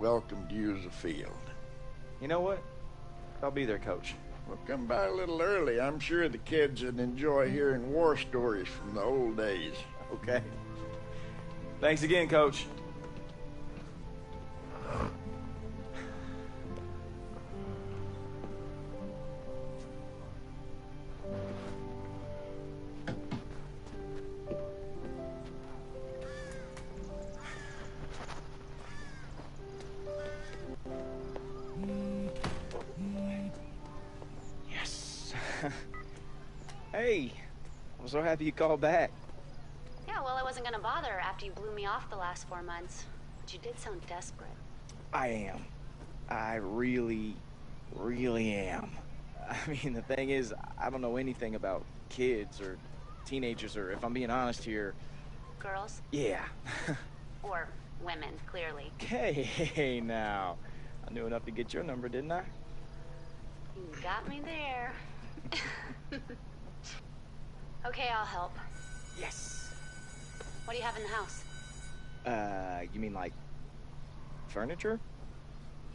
welcome to use the field. You know what? I'll be there, Coach. Well, come by a little early. I'm sure the kids would enjoy hearing war stories from the old days. Okay. Thanks again, Coach. Hey, I'm so happy you called back. Yeah, well, I wasn't gonna bother after you blew me off the last 4 months. But you did sound desperate. I am. I really am. I mean, the thing is, I don't know anything about kids or teenagers, or if I'm being honest here... Girls? Yeah. Or women, clearly. Hey, now. I knew enough to get your number, didn't I? You got me there. Okay, I'll help. Yes. What do you have in the house? You mean like furniture?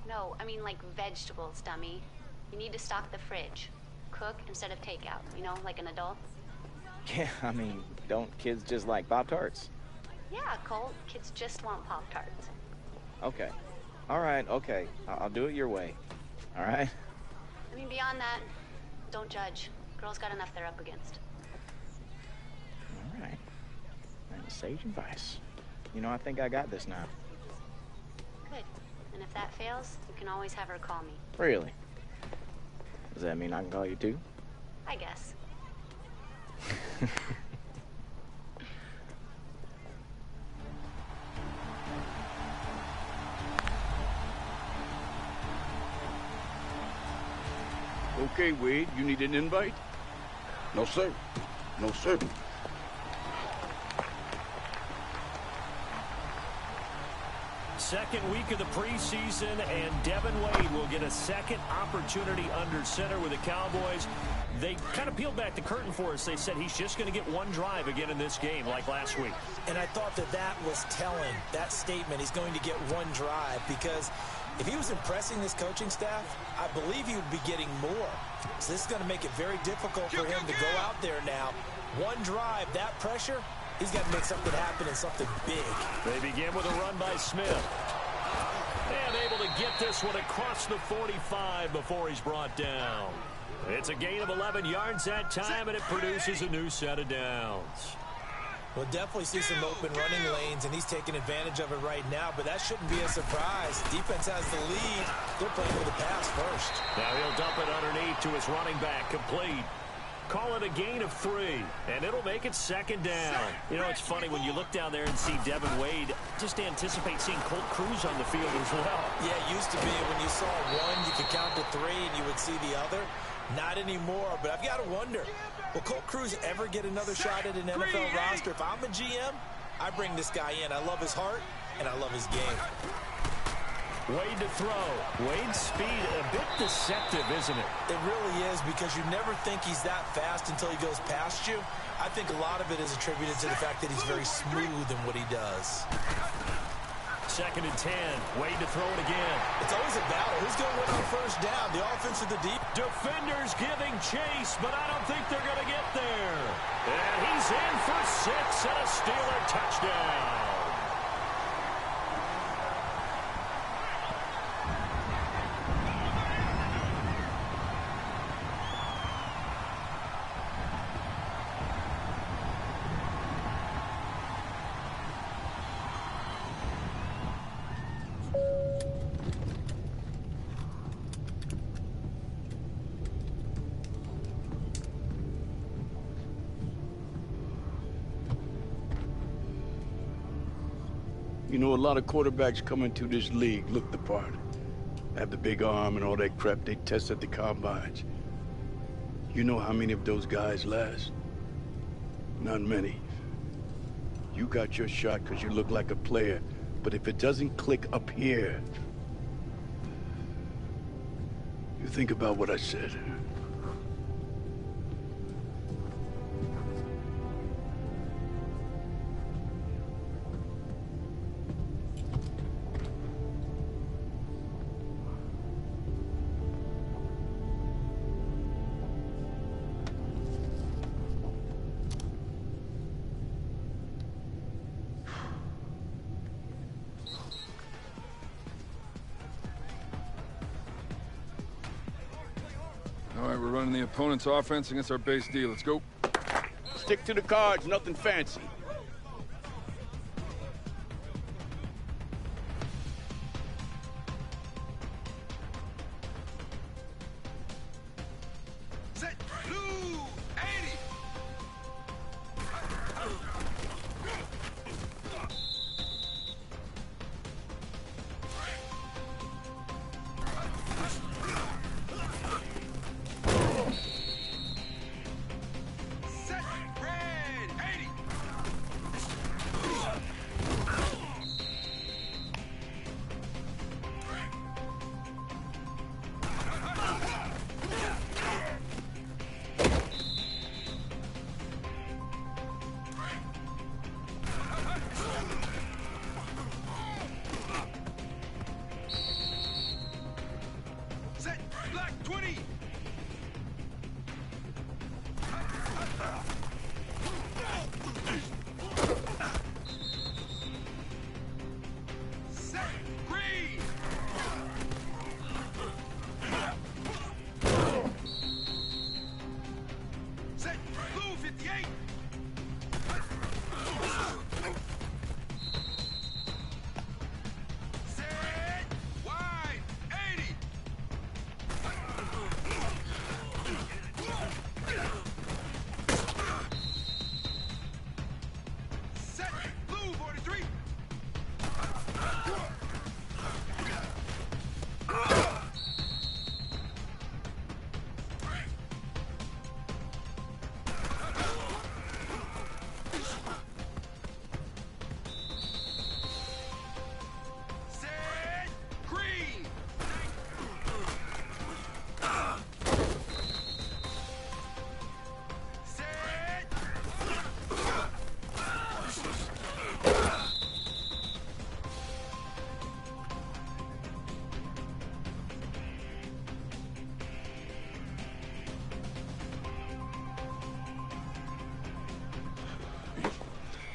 No, I mean like vegetables, dummy. You need to stock the fridge. Cook instead of takeout, you know, like an adult. Yeah, I mean, don't kids just like Pop-Tarts? Yeah, Colt, kids just want Pop-Tarts. Okay. All right, okay. I'll do it your way. All right? I mean, beyond that, don't judge. Girls got enough they're up against. All right. And sage advice. You know, I think I got this now. Good. And if that fails, you can always have her call me. Really? Does that mean I can call you too? I guess. Okay, Wade, you need an invite? No, sir. No, sir. Second week of the preseason, and Devin Wade will get a second opportunity under center with the Cowboys. They kind of peeled back the curtain for us. They said he's just going to get one drive again in this game like last week. And I thought that was telling, that statement, he's going to get one drive, because if he was impressing this coaching staff, I believe he would be getting more. So this is going to make it very difficult for him to go out there now. One drive, that pressure, he's got to make something happen and something big. They begin with a run by Smith. And able to get this one across the 45 before he's brought down. It's a gain of 11 yards that time, and it produces a new set of downs. We'll definitely see some open running lanes, and he's taking advantage of it right now, but that shouldn't be a surprise. Defense has the lead. They're playing with the pass first. Now he'll dump it underneath to his running back, complete. Call it a gain of 3, and it'll make it second down. You know, it's funny when you look down there and see Devin Wade, just anticipate seeing Colt Cruz on the field as well. Yeah, it used to be when you saw one, you could count to 3, and you would see the other. Not anymore, but I've got to wonder, will Colt Cruz ever get another shot at an NFL roster? If I'm a GM, I bring this guy in. I love his heart, and I love his game. Wade to throw. Wade's speed a bit deceptive, isn't it? It really is, because you never think he's that fast until he goes past you. I think a lot of it is attributed to the fact that he's very smooth in what he does. Second and 10. Wade to throw it again. It's always a battle. Who's going to win on first down? The offense or the deep? Defenders giving chase, but I don't think they're going to get there. And he's in for 6 and a Steeler touchdown. You know, a lot of quarterbacks come into this league look the part. Have the big arm and all that crap they test at the combines. You know how many of those guys last? Not many. You got your shot because you look like a player, but if it doesn't click up here, you think about what I said. All right, we're running the opponent's offense against our base D. Let's go. Stick to the cards, nothing fancy. Set blue 80. Set red 80. Set black 20. Set green. Set blue 58. Set white 80. Set blue 43. Set green. Set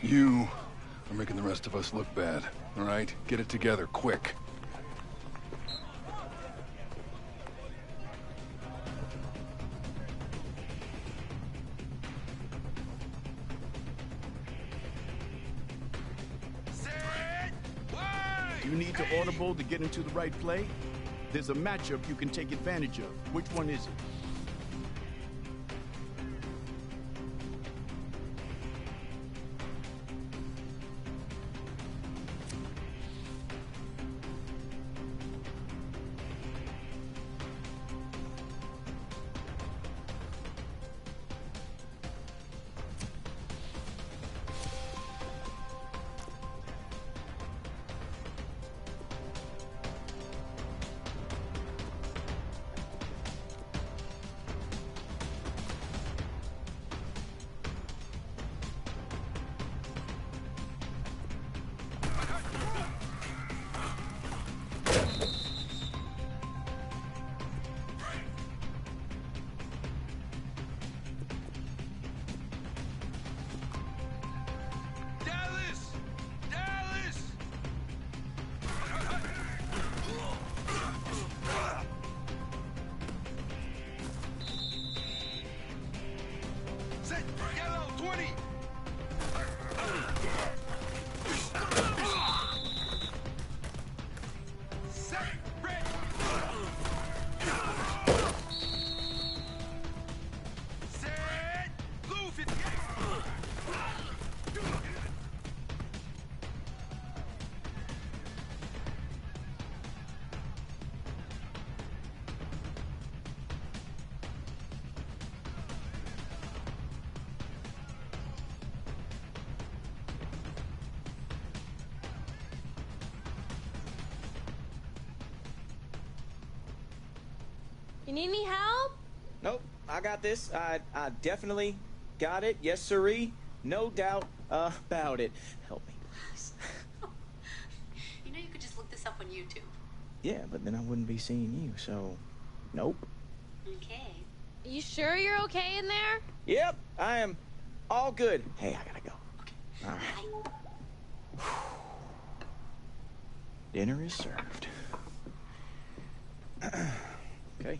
You are making the rest of us look bad. All right? Get it together, quick. set white. You need to audible to get into the right play? There's a matchup you can take advantage of. Which one is it? Dallas. Dallas. Set yellow 20. Set red. Set blue 58. You need any help? Nope, I got this. I definitely got it. Yes, sirree. No doubt about it. Help me, please. You know you could just look this up on YouTube. Yeah, but then I wouldn't be seeing you, so nope. Okay. You sure you're okay in there? Yep, I am all good. Hey, I gotta go. All right. Dinner is served. Okay.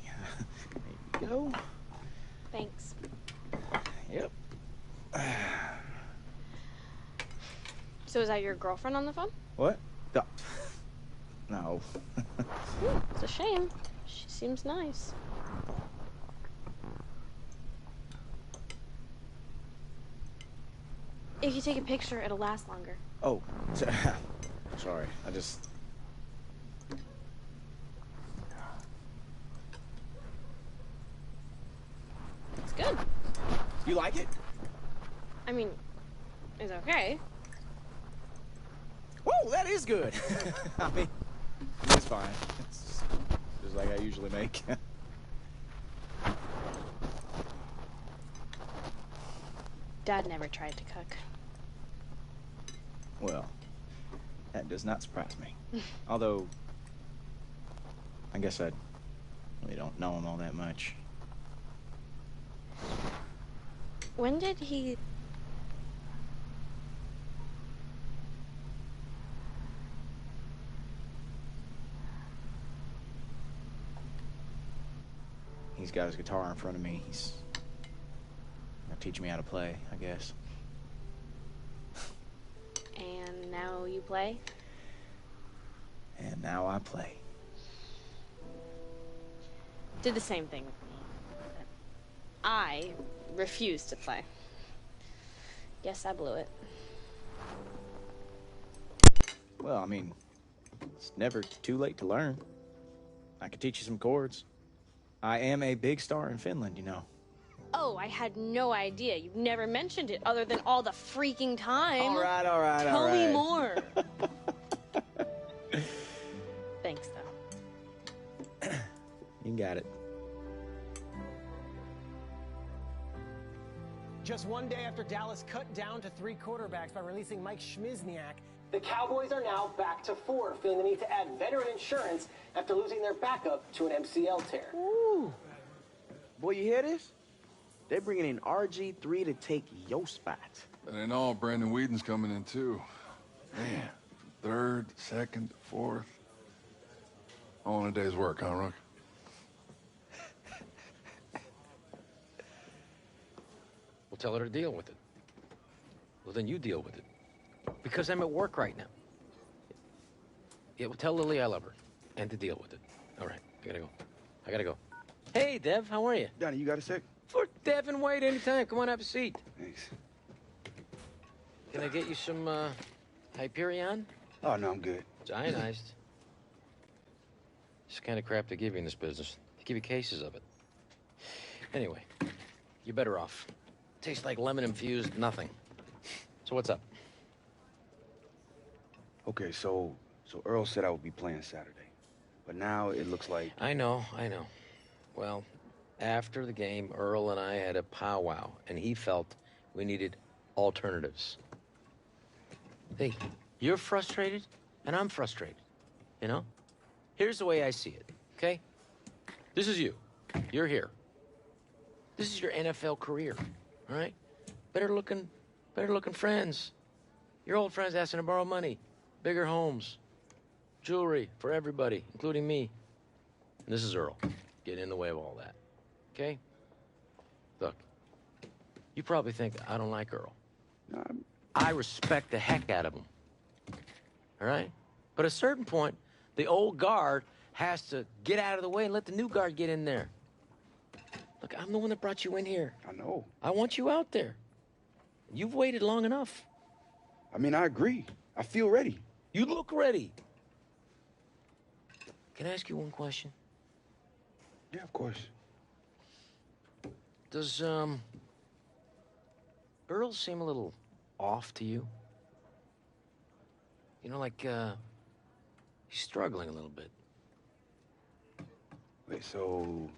Maybe go. Thanks. Yep. So is that your girlfriend on the phone? What? No. It's a shame. She seems nice. If you take a picture, it'll last longer. Oh, sorry. It's good. You like it? I mean, it's okay. Whoa, that is good. I mean, it's fine. It's just like I usually make. Dad never tried to cook. Well, that does not surprise me. Although, I guess I really don't know him all that much. When did he... He's got his guitar in front of me. He's gonna teach me how to play, I guess. And now you play? And now I play. Did the same thing with me. I refused to play. Guess I blew it. Well, I mean, it's never too late to learn. I could teach you some chords. I am a big star in Finland, you know. Oh, I had no idea. You've never mentioned it other than all the freaking time. All right. Tell me more. Thanks, though. You got it. Just one day after Dallas cut down to 3 quarterbacks by releasing Mike Schmizniak, the Cowboys are now back to 4, feeling the need to add veteran insurance after losing their backup to an MCL tear. Ooh. Boy, you hear this? They're bringing in RG3 to take your spot. That ain't all. Brandon Whedon's coming in, too. Man, third, second, fourth. All in a day's work, huh, Rook? We'll tell her to deal with it. Well, then you deal with it. Because I'm at work right now. Yeah, well, tell Lily I love her. And to deal with it. All right, I gotta go. Hey, Dev, how are you? Donnie, you got a sec? For Dev and Wade anytime. Come on, have a seat. Thanks. Can I get you some, Hyperion? Oh, no, I'm good. It's ionized. It's the kind of crap they give you in this business. They give you cases of it. Anyway, you're better off. Tastes like lemon-infused nothing. So what's up? Okay, so Earl said I would be playing Saturday. But now it looks like... I know. Well, after the game, Earl and I had a powwow, and he felt we needed alternatives. Hey, you're frustrated, and I'm frustrated, you know? Here's the way I see it, okay? This is you. You're here. This is your NFL career, all right? Better looking friends. Your old friends asking to borrow money. Bigger homes. Jewelry for everybody, including me. And this is Earl, getting in the way of all that, okay? Look, you probably think I don't like Earl. I respect the heck out of him, all right? But at a certain point, the old guard has to get out of the way and let the new guard get in there. Look, I'm the one that brought you in here. I know. I want you out there. You've waited long enough. I mean, I agree. I feel ready. You look ready. Can I ask you one question? Yeah, of course. Does, Earl seem a little off to you? You know, like, he's struggling a little bit. Wait, so...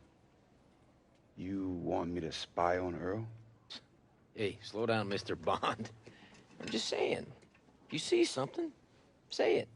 you want me to spy on Earl? Hey, slow down, Mr. Bond. I'm just saying. If you see something, say it.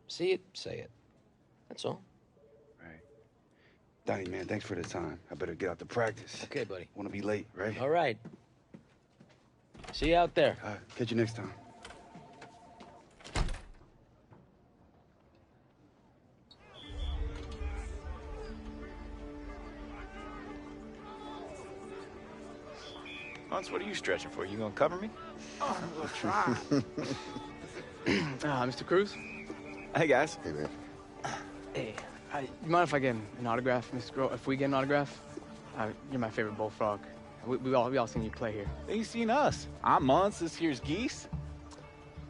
See it, say it. That's all. Right. Donnie, man, thanks for the time. I better get out to practice. Okay, buddy. Want to be late, right? All right. See you out there. Catch you next time. Hans, what are you stretching for? You gonna cover me? Oh, I'm gonna try. Mr. Cruz? Hey, guys. Hey, man. Hey, you mind if I get an autograph, Mr. Grohl? If we get an autograph? You're my favorite bullfrog. We all seen you play here. You seen us. I'm Mons, this here's Geese.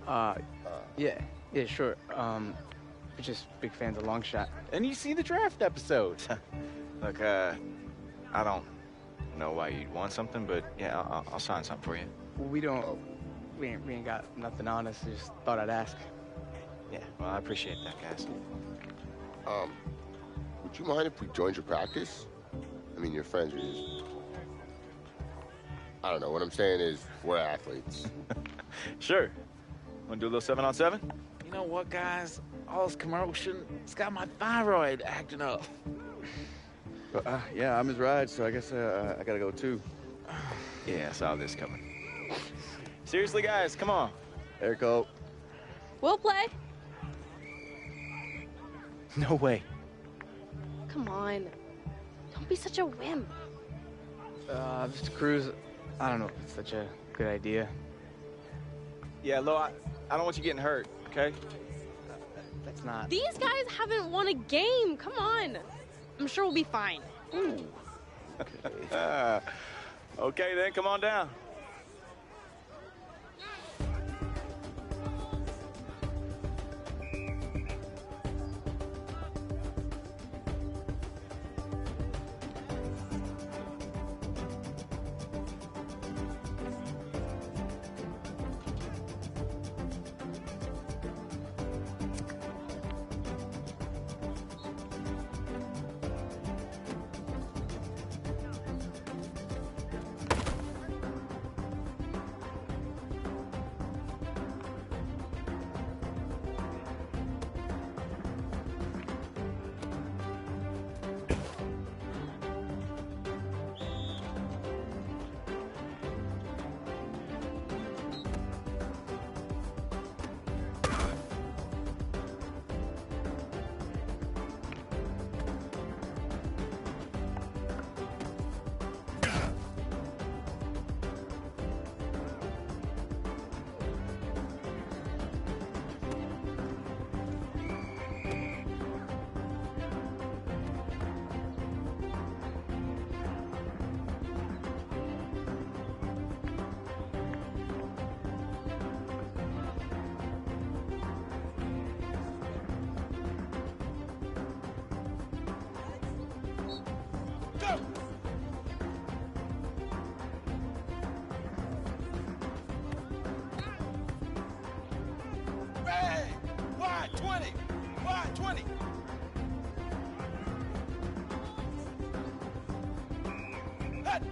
Yeah, sure. We're just big fans of Longshot. And you see the draft episode. Look, I don't know why you'd want something, but yeah, I'll sign something for you. Well, we ain't got nothing on us. Just thought I'd ask. Yeah, well, I appreciate that, guys. Would you mind if we joined your practice? I mean, your friends are just... I don't know. What I'm saying is, we're athletes. Sure. Want to do a little 7-on-7? You know what, guys? All this commotion, it's got my thyroid acting up. Yeah, I'm his ride, so I guess I gotta go too. Yeah, I saw this coming. Seriously, guys, come on. There, go. We'll play. No way. Come on. Don't be such a wimp. Mr. Cruz, I don't know if it's such a good idea. Yeah, Lo, I don't want you getting hurt, okay? That's not... These guys haven't won a game. Come on. I'm sure we'll be fine. Ooh. Okay, then, come on down. Hey! Wide 20! Wide 20! Hut!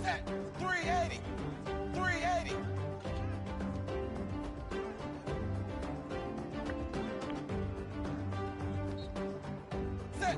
Set! 380! 380! Set!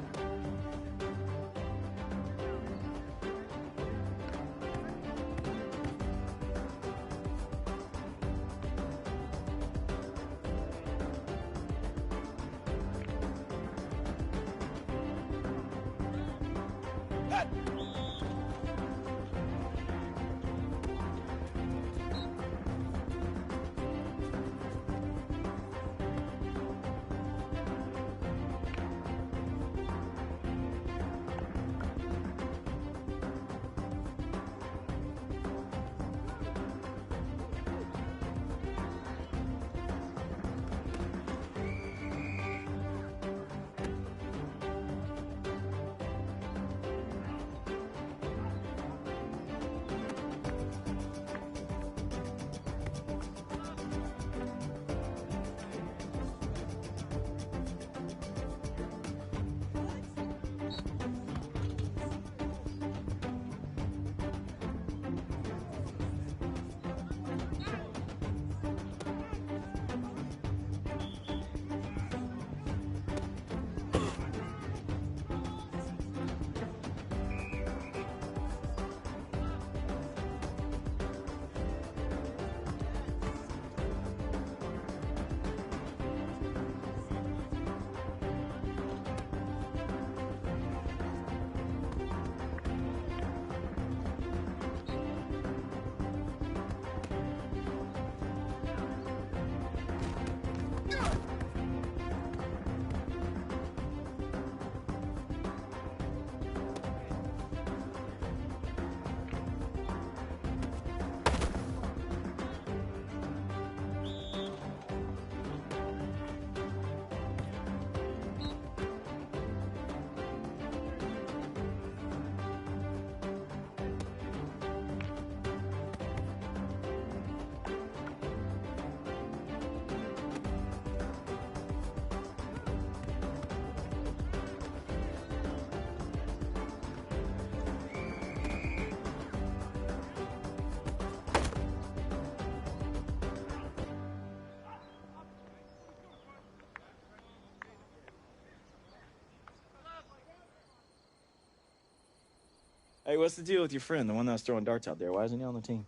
Hey, what's the deal with your friend, the one that was throwing darts out there? Why isn't he on the team?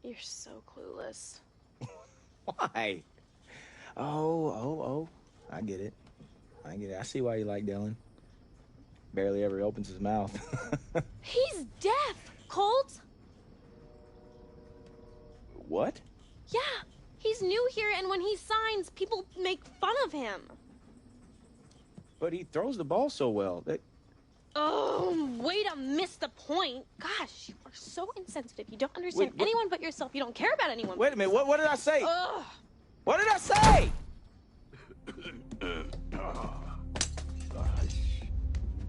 You're so clueless. Why? Oh. I get it. I see why you like Dylan. Barely ever opens his mouth. He's deaf, Colt. What? Yeah, he's new here, and when he signs, people make fun of him. But he throws the ball so well. Oh, way to miss the point. Gosh, you are so insensitive. You don't understand anyone but yourself. You don't care about anyone. Wait a minute. What did I say? Ugh. What did I say?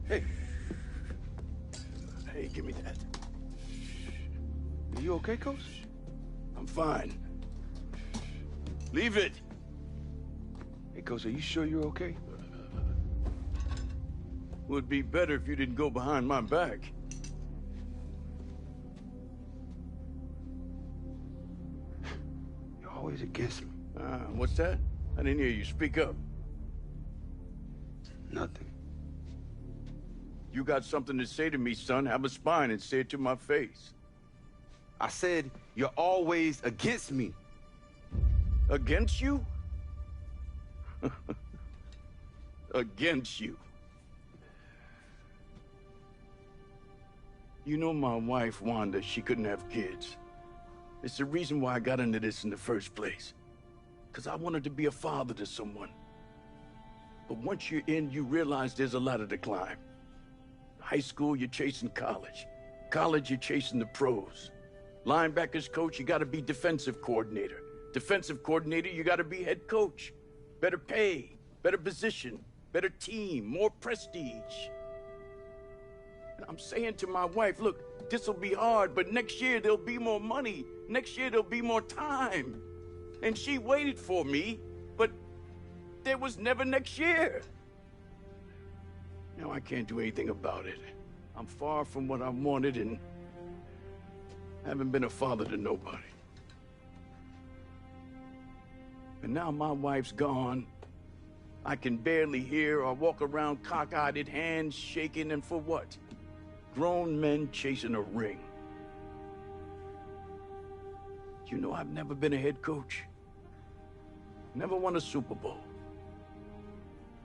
Hey, give me that. Are you okay, Coach? I'm fine. Leave it. Hey, Coach, are you sure you're okay? Would be better if you didn't go behind my back. You're always against me. What's that? I didn't hear you. Speak up. Nothing. You got something to say to me, son? Have a spine and say it to my face. I said you're always against me. Against you? Against you. You know my wife, Wanda, she couldn't have kids. It's the reason why I got into this in the first place. Because I wanted to be a father to someone. But once you're in, you realize there's a ladder to climb. High school, you're chasing college. College, you're chasing the pros. Linebackers coach, you gotta be defensive coordinator. Defensive coordinator, you gotta be head coach. Better pay, better position, better team, more prestige. And I'm saying to my wife, look, this'll be hard, but next year there'll be more money. Next year there'll be more time. And she waited for me, but there was never next year. Now I can't do anything about it. I'm far from what I wanted and haven't been a father to nobody. And now my wife's gone. I can barely hear or walk around cockeyed, hands shaking, and for what? Grown men chasing a ring. You know, I've never been a head coach. Never won a Super Bowl.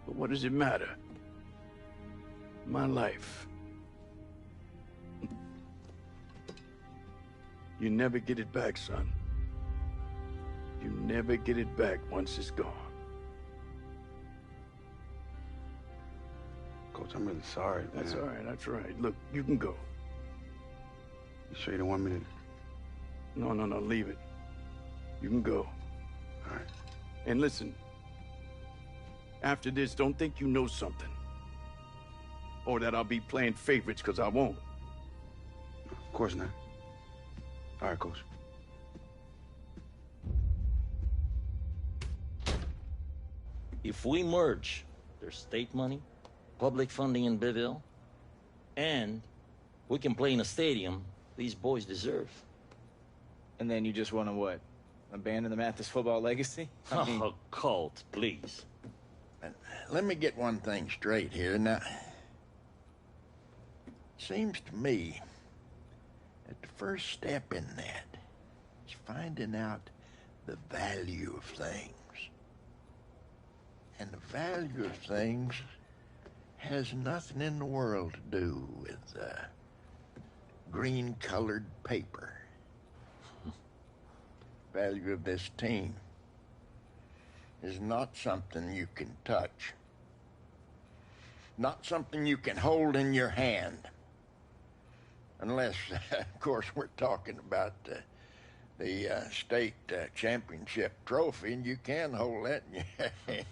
But what does it matter? My life. You never get it back, son. You never get it back once it's gone. Coach, I'm really sorry, man. That's all right, that's all right. Look, you can go. You sure you don't want me to? No, leave it. You can go. All right. And listen, after this, don't think you know something. Or that I'll be playing favorites, because I won't. Of course not. All right, Coach. If we merge their state money, public funding in Biville, and we can play in a stadium these boys deserve. And then you just want to what? Abandon the Mathis football legacy? I mean... Oh, Colt, please. Let me get one thing straight here. Now, seems to me that the first step in that is finding out the value of things. And the value of things has nothing in the world to do with green-colored paper. Value of this team is not something you can touch. Not something you can hold in your hand. Unless, of course, we're talking about the state championship trophy, and you can hold that in your hand.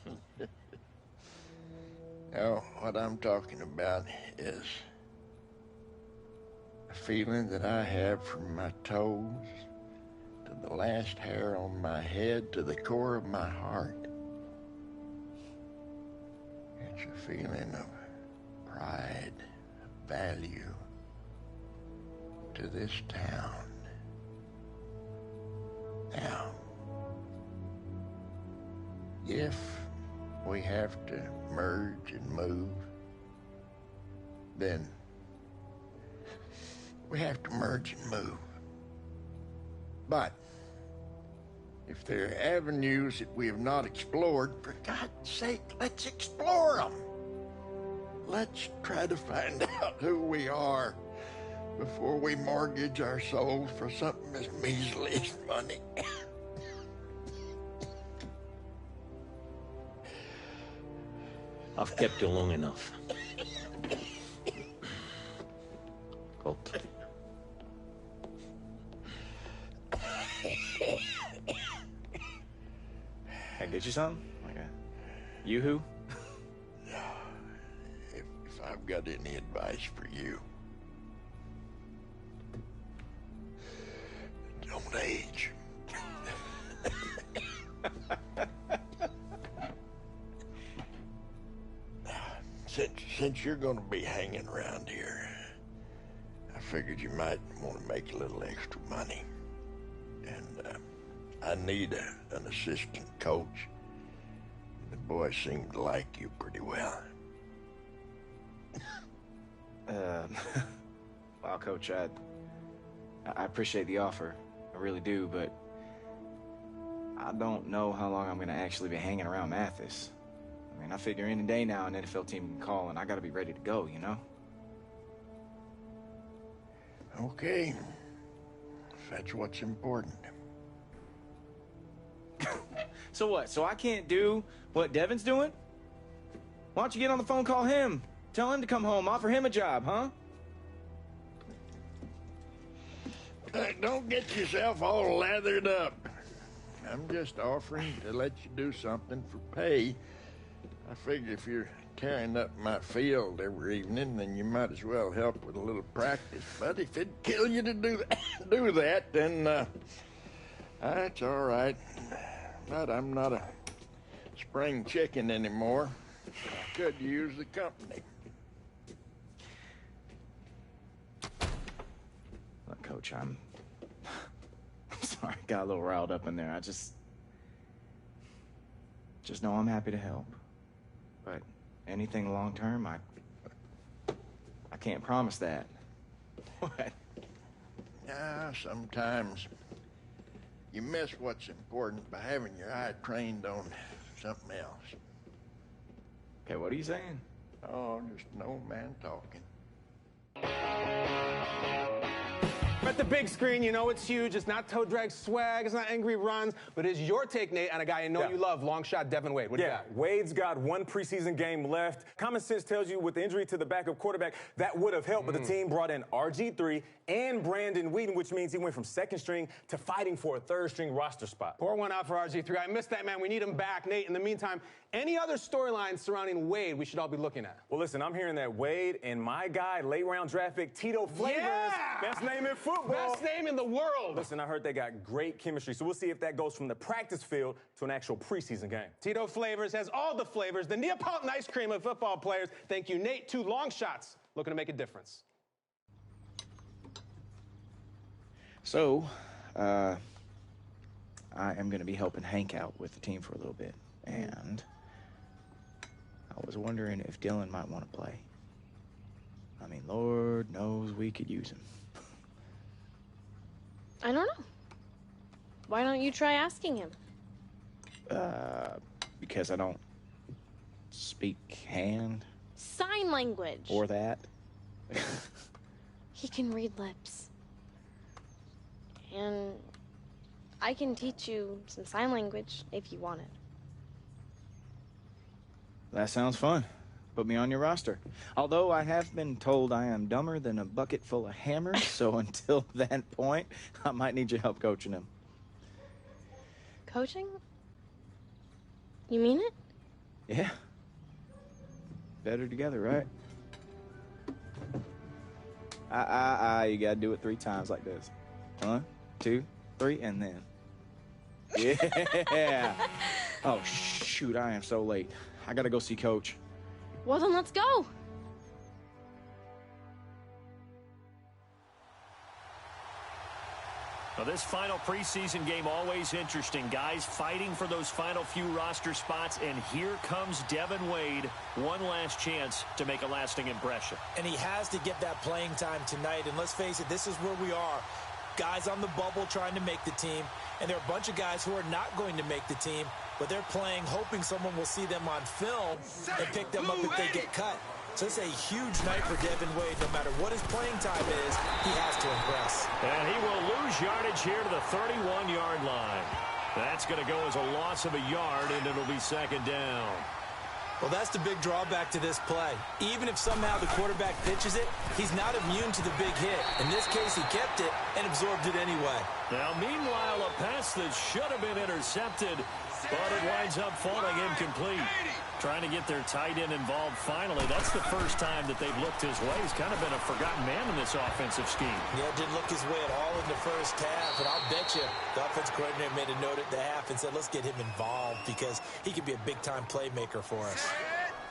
No, what I'm talking about is a feeling that I have from my toes to the last hair on my head to the core of my heart. It's a feeling of pride, value to this town. Now, if we have to merge and move, then we have to merge and move. But if there are avenues that we have not explored, for God's sake, let's explore them. Let's try to find out who we are before we mortgage our souls for something as measly as money. I've kept you long enough. Colt. Can I get you something? Like a yoo-hoo? If I've got any advice for you, don't age. Since you're going to be hanging around here, I figured you might want to make a little extra money. And I need an assistant coach. The boys seem to like you pretty well. Well, Coach, I appreciate the offer. I really do, but I don't know how long I'm going to actually be hanging around Mathis. I mean, I figure any day now an NFL team can call, and I got to be ready to go, you know? Okay. If that's what's important. So what? So I can't do what Devin's doing? Why don't you get on the phone, call him? Tell him to come home, offer him a job, huh? Don't get yourself all lathered up. I'm just offering to let you do something for pay. I figure if you're tearing up my field every evening, then you might as well help with a little practice. But if it'd kill you to do that, then that's all right. But I'm not a spring chicken anymore. I could use the company. Look, Coach, I'm sorry, got a little riled up in there. I just know I'm happy to help. But anything long term, I can't promise that. What? Yeah, sometimes you miss what's important by having your eye trained on something else. Okay, what are you saying? Oh, just an old man talking. At the big screen, you know it's huge. It's not toe drag swag. It's not angry runs. But it's your take, Nate, on a guy you know you love, long shot Devin Wade. What do you got? Wade's got one preseason game left. Common sense tells you with the injury to the backup quarterback, that would have helped. But the team brought in RG3 and Brandon Whedon, which means he went from second string to fighting for a third string roster spot. Pour one out for RG3. I missed that, man. We need him back. Nate, in the meantime, any other storylines surrounding Wade we should all be looking at? Well, listen, I'm hearing that Wade and my guy, late round draft pick, Tito Flavors, best name in football. Best name in the world. Listen, I heard they got great chemistry, so we'll see if that goes from the practice field to an actual preseason game. Tito Flavors has all the flavors, the Neapolitan ice cream of football players. Thank you, Nate. 2 long shots looking to make a difference. So, I am going to be helping Hank out with the team for a little bit, and I was wondering if Dylan might want to play. I mean, Lord knows we could use him. I don't know. Why don't you try asking him? Because I don't speak hand. Sign language. Or that. He can read lips. And I can teach you some sign language if you want it. That sounds fun. Put me on your roster. Although I have been told I am dumber than a bucket full of hammers, so until that point, I might need your help coaching him. Coaching? You mean it? Yeah. Better together, right? You gotta do it 3 times like this. 1, 2, 3, and then. Yeah. Oh, shoot, I am so late. I gotta go see Coach. Well, then let's go. Well, this final preseason game, always interesting. Guys fighting for those final few roster spots, and here comes Devin Wade. One last chance to make a lasting impression. And he has to get that playing time tonight, and let's face it, this is where we are. Guys on the bubble trying to make the team, and there are a bunch of guys who are not going to make the team, but they're playing hoping someone will see them on film and pick them up if they get cut. So it's a huge night for Devin Wade. No matter what his playing time is, he has to impress. And he will lose yardage here to the 31-yard line. That's going to go as a loss of a yard, and it'll be second down. Well, that's the big drawback to this play. Even if somehow the quarterback pitches it, he's not immune to the big hit. In this case, he kept it and absorbed it anyway. Now, meanwhile, a pass that should have been intercepted, but it winds up falling incomplete. Trying to get their tight end involved finally. That's the first time that they've looked his way. He's kind of been a forgotten man in this offensive scheme. Yeah, didn't look his way at all in the first half. And I'll bet you the offensive coordinator made a note at the half and said, let's get him involved because he could be a big-time playmaker for us.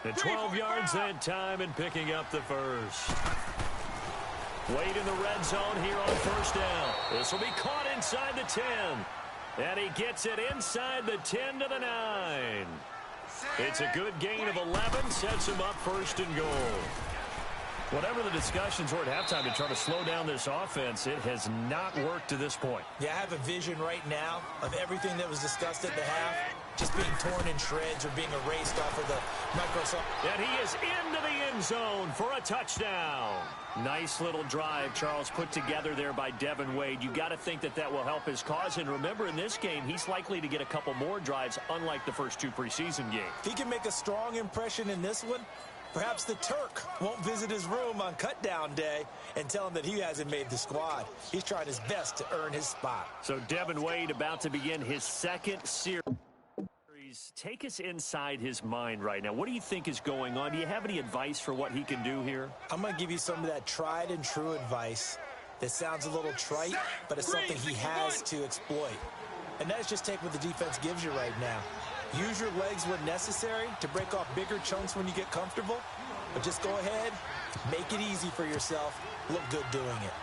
The 12 yards that time and picking up the first. Wade in the red zone here on first down. This will be caught inside the 10. And he gets it inside the 10 to the 9. It's a good gain of 11, sets him up first and goal. Whatever the discussions were at halftime to try to slow down this offense, it has not worked to this point. Yeah, I have a vision right now of everything that was discussed at the half just being torn in shreds or being erased off of the Microsoft. And he is into the end zone for a touchdown. Nice little drive, Charles, put together there by Devin Wade. You got to think that that will help his cause. And remember, in this game, he's likely to get a couple more drives, unlike the first two preseason games. If he can make a strong impression in this one, perhaps the Turk won't visit his room on cutdown day and tell him that he hasn't made the squad. He's trying his best to earn his spot. So Devin Wade about to begin his second series. Take us inside his mind right now. What do you think is going on? Do you have any advice for what he can do here? I'm going to give you some of that tried and true advice that sounds a little trite, but it's something he has to exploit. And that's just take what the defense gives you right now. Use your legs when necessary to break off bigger chunks when you get comfortable, but just go ahead, make it easy for yourself, look good doing it.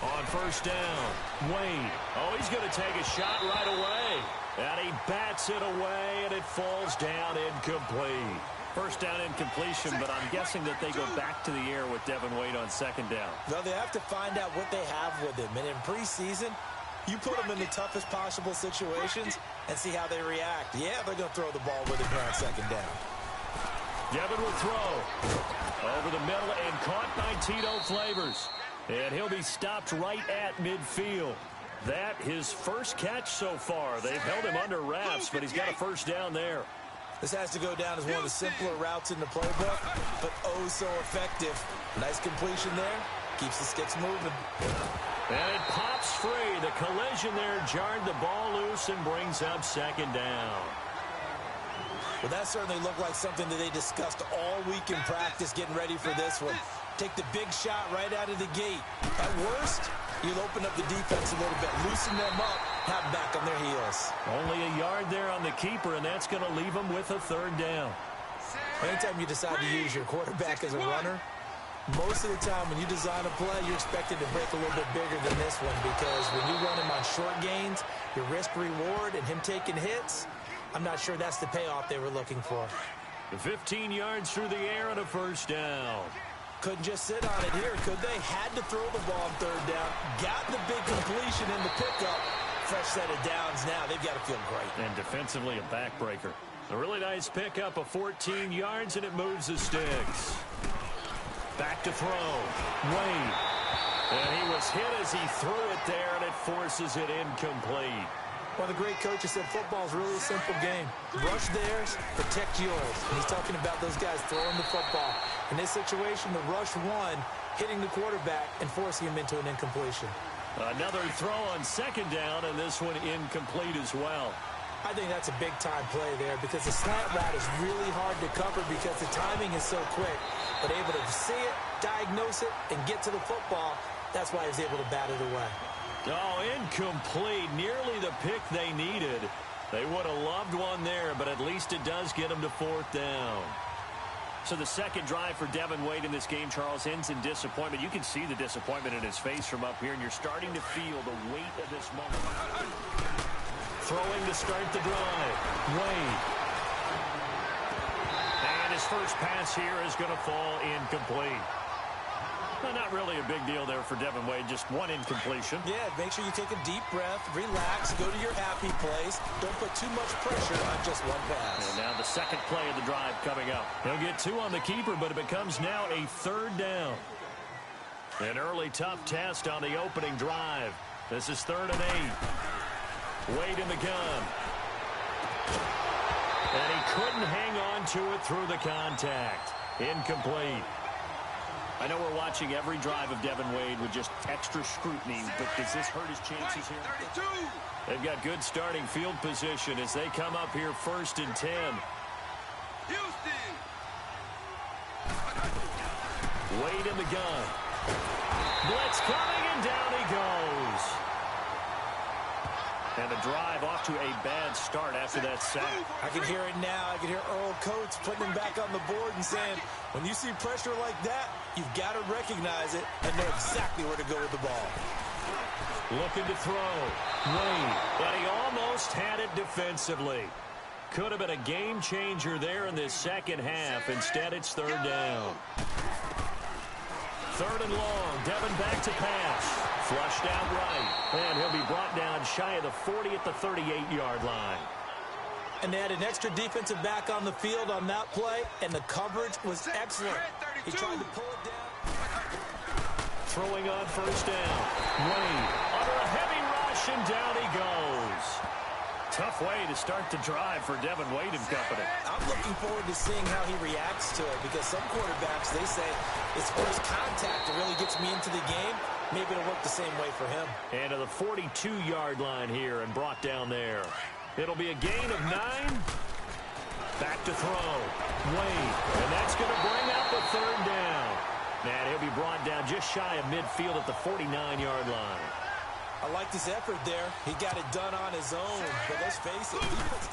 On first down, Wade. Oh, he's going to take a shot right away. And he bats it away, and it falls down incomplete. First down incompletion, but I'm guessing that they go back to the air with Devin Wade on second down. No, they have to find out what they have with him. And in preseason, you put them in the toughest possible situations and see how they react. Yeah, they're going to throw the ball with him here on second down. Devin will throw over the middle and caught by Tito Flavors. And he'll be stopped right at midfield. That his first catch so far. They've held him under wraps, but he's got a first down there. This has to go down as one of the simpler routes in the playbook, but oh so effective. Nice completion there. Keeps the sticks moving. And it pops free. The collision there jarred the ball loose and brings up second down. Well, that certainly looked like something that they discussed all week in practice getting ready for this one. Take the big shot right out of the gate. At worst, you'll open up the defense a little bit, loosen them up, have them back on their heels. Only a yard there on the keeper, and that's going to leave them with a third down. Anytime you decide to use your quarterback as a runner, most of the time when you design a play, you're expected to break a little bit bigger than this one because when you run him on short gains, your risk-reward and him taking hits, I'm not sure that's the payoff they were looking for. The 15 yards through the air and a first down. Couldn't just sit on it here, could they? Had to throw the ball on third down. Got the big completion in the pickup. Fresh set of downs now. They've got to feel great. And defensively, a backbreaker. A really nice pickup of 14 yards, and it moves the sticks. Back to throw. Wade. And he was hit as he threw it there, and it forces it incomplete. Well, the great coach has said football is really a simple game. Rush theirs, protect yours. And he's talking about those guys throwing the football. In this situation, the rush won, hitting the quarterback and forcing him into an incompletion. Another throw on second down, and this one incomplete as well. I think that's a big-time play there because the slant route is really hard to cover because the timing is so quick. But able to see it, diagnose it, and get to the football, that's why he was able to bat it away. Oh, incomplete. Nearly the pick they needed. They would have loved one there, but at least it does get them to 4th down. So the second drive for Devin Wade in this game, Charles, ends in disappointment. You can see the disappointment in his face from up here, and you're starting to feel the weight of this moment. Throwing to start the drive. Wade. And his first pass here is going to fall incomplete. Well, not really a big deal there for Devin Wade, just one incompletion. Yeah, make sure you take a deep breath, relax, go to your happy place. Don't put too much pressure on just one pass. And now the second play of the drive coming up. He'll get 2 on the keeper, but it becomes now a 3rd down. An early tough test on the opening drive. This is 3rd and 8. Wade in the gun. And he couldn't hang on to it through the contact. Incomplete. I know we're watching every drive of Devin Wade with just extra scrutiny, but does this hurt his chances here? 32. They've got good starting field position as they come up here 1st and 10. Houston. Wade in the gun. Blitz coming, and down he goes. And the drive off to a bad start after that sack. I can hear it now. I can hear Earl Coates putting him back on the board and saying, when you see pressure like that, you've got to recognize it and know exactly where to go with the ball. Looking to throw. Wade. But he almost had it defensively. Could have been a game changer there in this second half. Instead, it's 3rd down. 3rd and long. Devin back to pass. Flushed out right. And he'll be brought down shy of the 40 at the 38-yard line. And they had an extra defensive back on the field on that play, and the coverage was excellent. He tried to pull it down. Throwing on 1st down. Wade under a heavy rush, and down he goes. Tough way to start the drive for Devin Wade and company. I'm looking forward to seeing how he reacts to it, because some quarterbacks, they say, it's first contact that really gets me into the game. Maybe it'll work the same way for him. And to the 42-yard line here and brought down there. It'll be a gain of 9. Back to throw. Wade. And that's going to bring up a 3rd down. And he'll be brought down just shy of midfield at the 49-yard line. I liked his effort there. He got it done on his own. But let's face it, defense.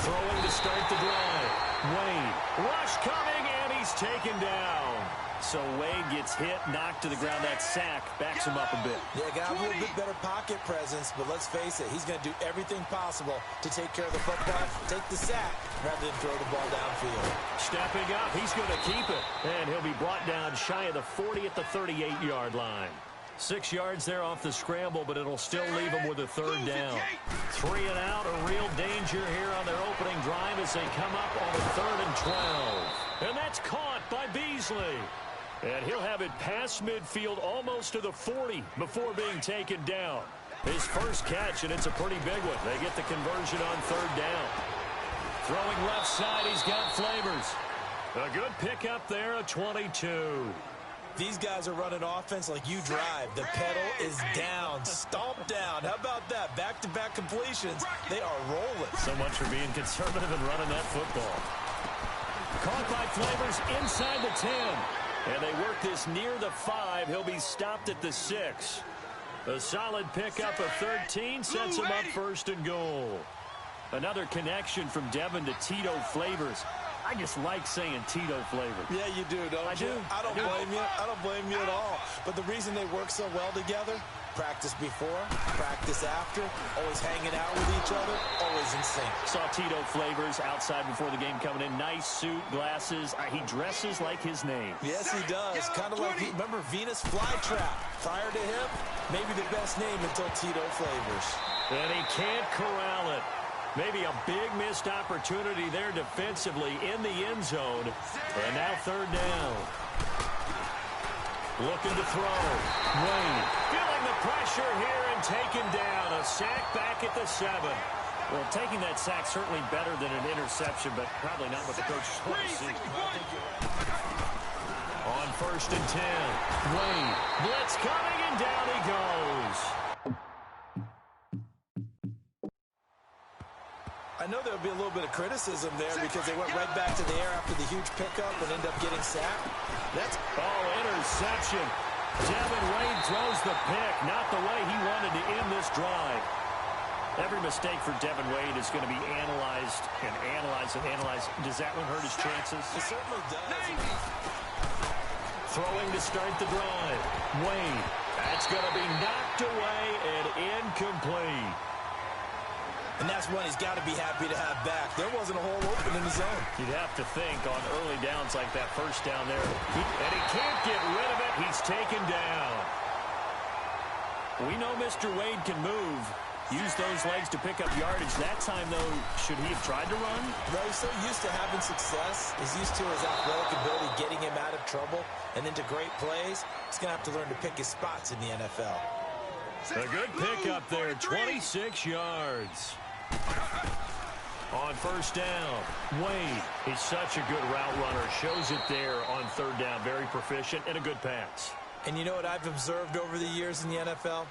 Throwing to start the drive. Wade. Rush coming, and he's taken down. So Wade gets hit, knocked to the ground. That sack backs him up a bit. Yeah, got a little bit better pocket presence, but let's face it, he's going to do everything possible to take care of the football, take the sack, rather than throw the ball downfield. Stepping up, he's going to keep it. And he'll be brought down shy of the 40 at the 38-yard line. 6 yards there off the scramble, but it'll still leave them with a 3rd down. 3 and out, a real danger here on their opening drive as they come up on a 3rd and 12. And that's caught by Beasley. And he'll have it past midfield almost to the 40 before being taken down. His first catch, and it's a pretty big one. They get the conversion on 3rd down. Throwing left side, he's got Flavors. A good pickup there, a 22. These guys are running offense like you drive. The pedal is down, stomped down. How about that? Back-to-back completions. They are rolling. So much for being conservative and running that football. Caught by Flavors inside the 10. And they work this near the 5. He'll be stopped at the 6. A solid pickup of 13 sets him up 1st and goal. Another connection from Devin to Tito Flavors. I just like saying Tito Flavors. Yeah, you do, don't you? I don't blame you. I don't blame you at all. But the reason they work so well together, practice before, practice after, always hanging out with each other, always in sync. Saw Tito Flavors outside before the game coming in. Nice suit, glasses. He dresses like his name. Yes, he does. Kind of like, remember Venus Flytrap? Prior to him, maybe the best name until Tito Flavors. And he can't corral it. Maybe a big missed opportunity there defensively in the end zone. And now 3rd down. Looking to throw. Wade feeling the pressure here and taken down. A sack back at the 7. Well, taking that sack certainly better than an interception, but probably not what the coach want to see. On 1st and 10. Wade. Blitz coming, and down he goes. I know there'll be a little bit of criticism there because they went right back to the air after the huge pickup and ended up getting sacked. That's interception. Devin Wade throws the pick, not the way he wanted to end this drive. Every mistake for Devin Wade is going to be analyzed and analyzed and analyzed. Does that one hurt his chances? It certainly does. Throwing to start the drive. Wade. That's going to be knocked away and incomplete. And that's one he's got to be happy to have back. There wasn't a hole open in the zone. You'd have to think on early downs like that first down there. And he can't get rid of it. He's taken down. We know Mr. Wade can move. Use those legs to pick up yardage. That time, though, should he have tried to run? No, he's so used to having success. He's used to his athletic ability getting him out of trouble and into great plays. He's going to have to learn to pick his spots in the NFL. A good pickup there, 26 yards. On first down, Wade. He's such a good route runner. Shows it there on third down. Very proficient and a good pass. And you know what I've observed over the years in the NFL?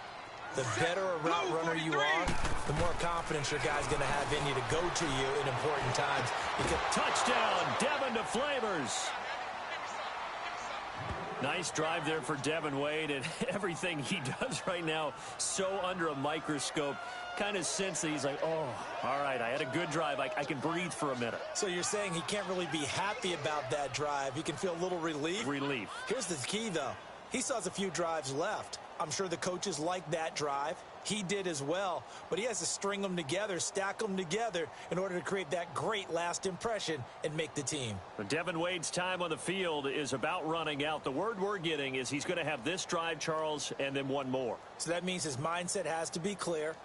The better a route runner you are, the more confidence your guy's going to have in you to go to you in important times. Touchdown, Devin to Flavors. Nice drive there for Devin Wade, and everything he does right now so under a microscope. Kind of sense that he's like, oh, all right, I had a good drive. I can breathe for a minute. So you're saying he can't really be happy about that drive. He can feel a little relief? Relief. Here's the key, though. He still has a few drives left. I'm sure the coaches like that drive. He did as well. But he has to string them together, stack them together in order to create that great last impression and make the team. But Devin Wade's time on the field is about running out. The word we're getting is he's going to have this drive, Charles, and then one more. So that means his mindset has to be clear.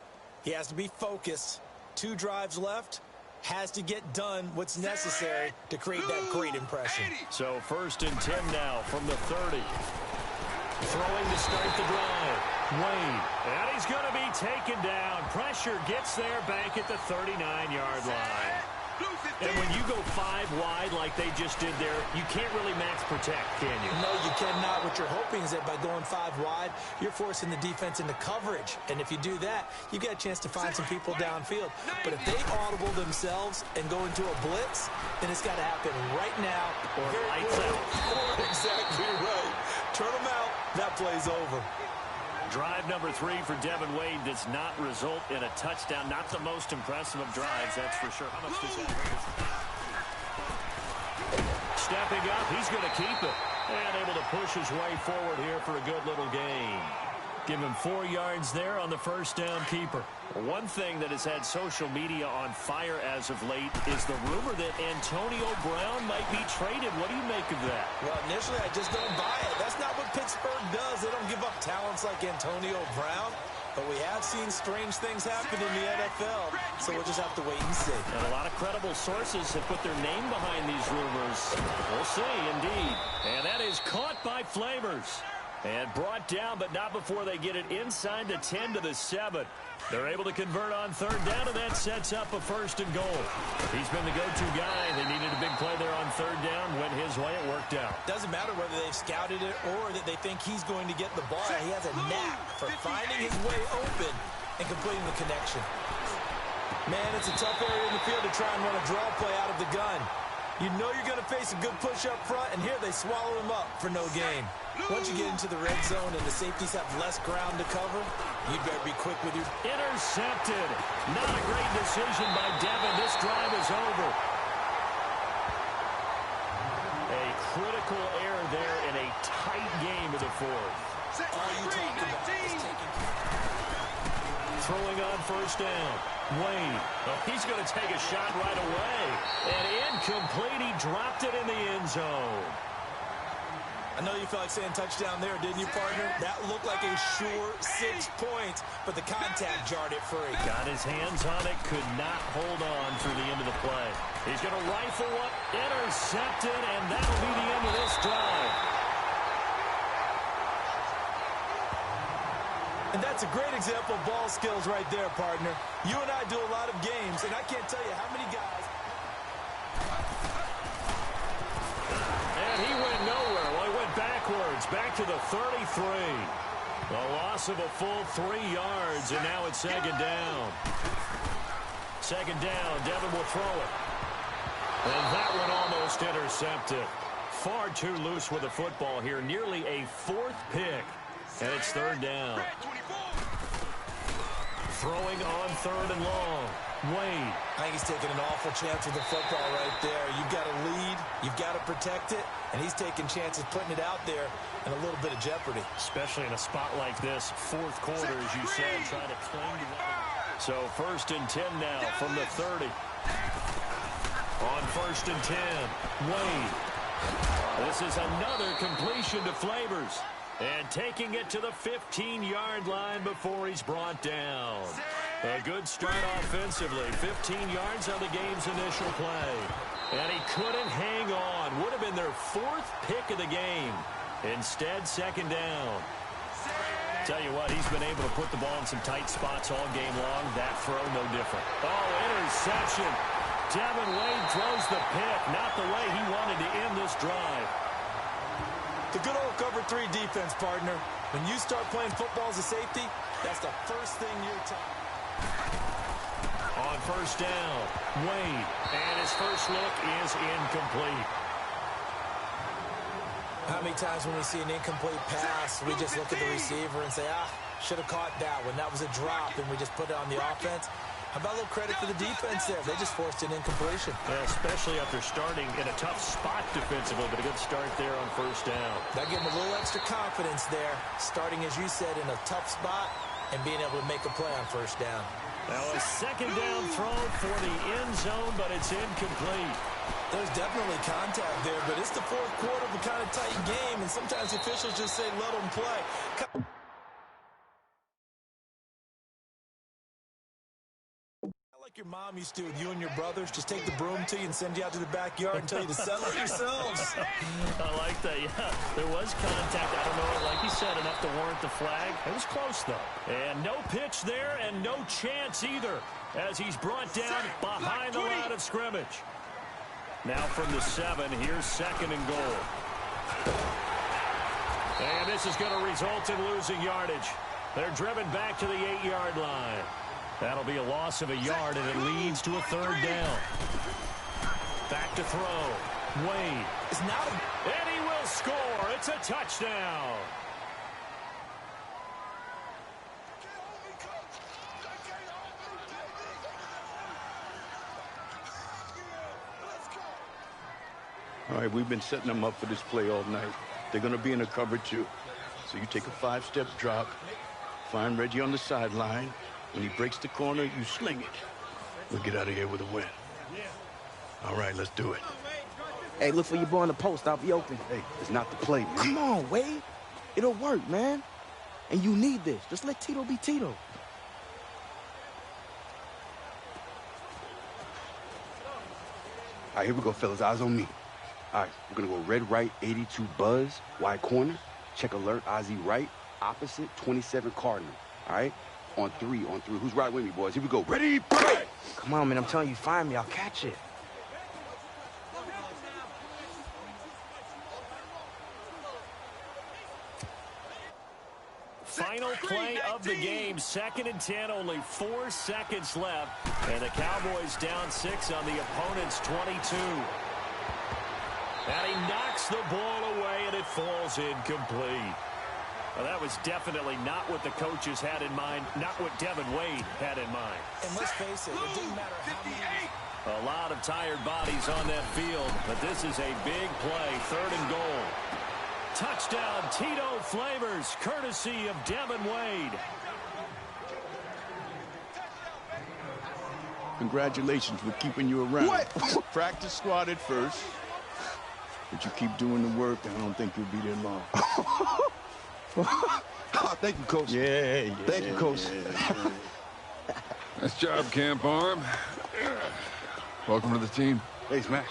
He has to be focused. 2 drives left. Has to get done what's necessary to create that great impression. So 1st and 10 now from the 30. Throwing to start the drive. Wade. And he's going to be taken down. Pressure gets there back at the 39-yard line. And when you go 5 wide like they just did there, you can't really max protect, can you? No, you cannot. What you're hoping is that by going 5 wide, you're forcing the defense into coverage. And if you do that, you get a chance to find some people downfield. But if they audible themselves and go into a blitz, then it's got to happen right now. Or lights out. Exactly right. Turn them out. That play's over. Drive number 3 for Devin Wade does not result in a touchdown. Not the most impressive of drives, that's for sure. How much does that hurt? Stepping up, he's going to keep it. And able to push his way forward here for a good little gain. Give him 4 yards there on the first down keeper. One thing that has had social media on fire as of late is the rumor that Antonio Brown might be traded. What do you make of that? Well, initially, I just don't buy it. That's not what Pittsburgh does. They don't give up talents like Antonio Brown. But we have seen strange things happen in the NFL, so we'll just have to wait and see. And a lot of credible sources have put their name behind these rumors. We'll see, indeed. And that is caught by Flavors. And brought down, but not before they get it inside the 10 to the 7. They're able to convert on third down, and that sets up a 1st and goal. He's been the go-to guy. They needed a big play there on third down. Went his way. It worked out. Doesn't matter whether they've scouted it or that they think he's going to get the ball. He has a knack for finding his way open and completing the connection. Man, it's a tough area in the field to try and run a draw play out of the gun. You know you're going to face a good push up front, and here they swallow him up for no gain. Once you get into the red zone and the safeties have less ground to cover, you'd better be quick with your... Intercepted. Not a great decision by Devin. This drive is over. A critical error there in a tight game of the 4th. All you talk about is taking... Throwing on first down. Wade. Oh, he's going to take a shot right away. And incomplete. He dropped it in the end zone. I know you felt like saying touchdown there, didn't you, partner? That looked like a sure 6 points, but the contact jarred it free. Got his hands on it, could not hold on through the end of the play. He's going to rifle one, intercepted, and that'll be the end of this drive. And that's a great example of ball skills right there, partner. You and I do a lot of games, and I can't tell you how many guys... And he went nowhere. Well, he went backwards, back to the 33. The loss of a full 3 yards, and now it's 2nd down. 2nd down, Devin will throw it. And that one almost intercepted. Far too loose with the football here. Nearly a 4th pick. And it's 3rd down. Throwing on 3rd and long. Wade. I think he's taking an awful chance with the football right there. You've got to lead. You've got to protect it. And he's taking chances putting it out there in a little bit of jeopardy. Especially in a spot like this. 4th quarter, as you said, trying to cling together. So 1st and 10 now from the 30. On 1st and 10, Wade. This is another completion to Flavors. And taking it to the 15-yard line before he's brought down. A good start offensively. 15 yards on the game's initial play. And he couldn't hang on. Would have been their 4th pick of the game. Instead, 2nd down. Tell you what, he's been able to put the ball in some tight spots all game long. That throw, no different. Oh, interception. Devin Wade throws the pick. Not the way he wanted to end this drive. The good old cover 3 defense, partner. When you start playing football as a safety, that's the first thing you're taught. On 1st down, Wade. And his first look is incomplete. How many times when we see an incomplete pass, we just look at the receiver and say, should have caught that one. That was a drop, and we just put it on the offense. How about a little credit for the defense there? They just forced an incompletion. Yeah, especially after starting in a tough spot defensively, but a good start there on 1st down. That gave them a little extra confidence there, starting, as you said, in a tough spot and being able to make a play on 1st down. Now a 2nd down throw for the end zone, but it's incomplete. There's definitely contact there, but it's the 4th quarter of a kind of tight game, and sometimes officials just say, let them play. Like your mom used to with you and your brothers, just take the broom to you and send you out to the backyard and tell you to settle it yourselves. I like that, yeah. There was contact. I don't know, like you said, enough to warrant the flag. It was close, though. And no pitch there and no chance either as he's brought down behind the line of scrimmage. Now from the 7, here's 2nd and goal. And this is going to result in losing yardage. They're driven back to the 8-yard line. That'll be a loss of a yard, and it leads to a 3rd down. Back to throw. Wade. And he will score. It's a touchdown. All right, we've been setting them up for this play all night. They're going to be in a cover 2. So you take a 5-step drop, find Reggie on the sideline. When he breaks the corner, you sling it. We'll get out of here with a win. All right, let's do it. Hey, look for your boy in the post. I'll be open. Hey, it's not the play, man. Come on, Wade. It'll work, man. And you need this. Just let Tito be Tito. All right, here we go, fellas. Eyes on me. All right, we're going to go red right, 82 Buzz, wide corner. Check alert, Ozzy right, opposite, 27 Cardinal. All right? On 3. Who's right with me, boys? Here we go. Ready, play! Come on, man. I'm telling you, find me. I'll catch it. Final play of the game. 2nd and 10. Only 4 seconds left. And the Cowboys down 6 on the opponent's 22. And he knocks the ball away, and it falls incomplete. Well, that was definitely not what the coaches had in mind, not what Devin Wade had in mind. And let's face it, it didn't matter how many. A lot of tired bodies on that field, but this is a big play, 3rd and goal. Touchdown, Tito Flavors, courtesy of Devin Wade. Congratulations for keeping you around. What? Practice squad at first, but you keep doing the work, and I don't think you'll be there long. Oh, thank you, Coach. Yeah. Thank you, Coach. Yeah. Nice job, Camp Arm. Welcome to the team. Thanks, man.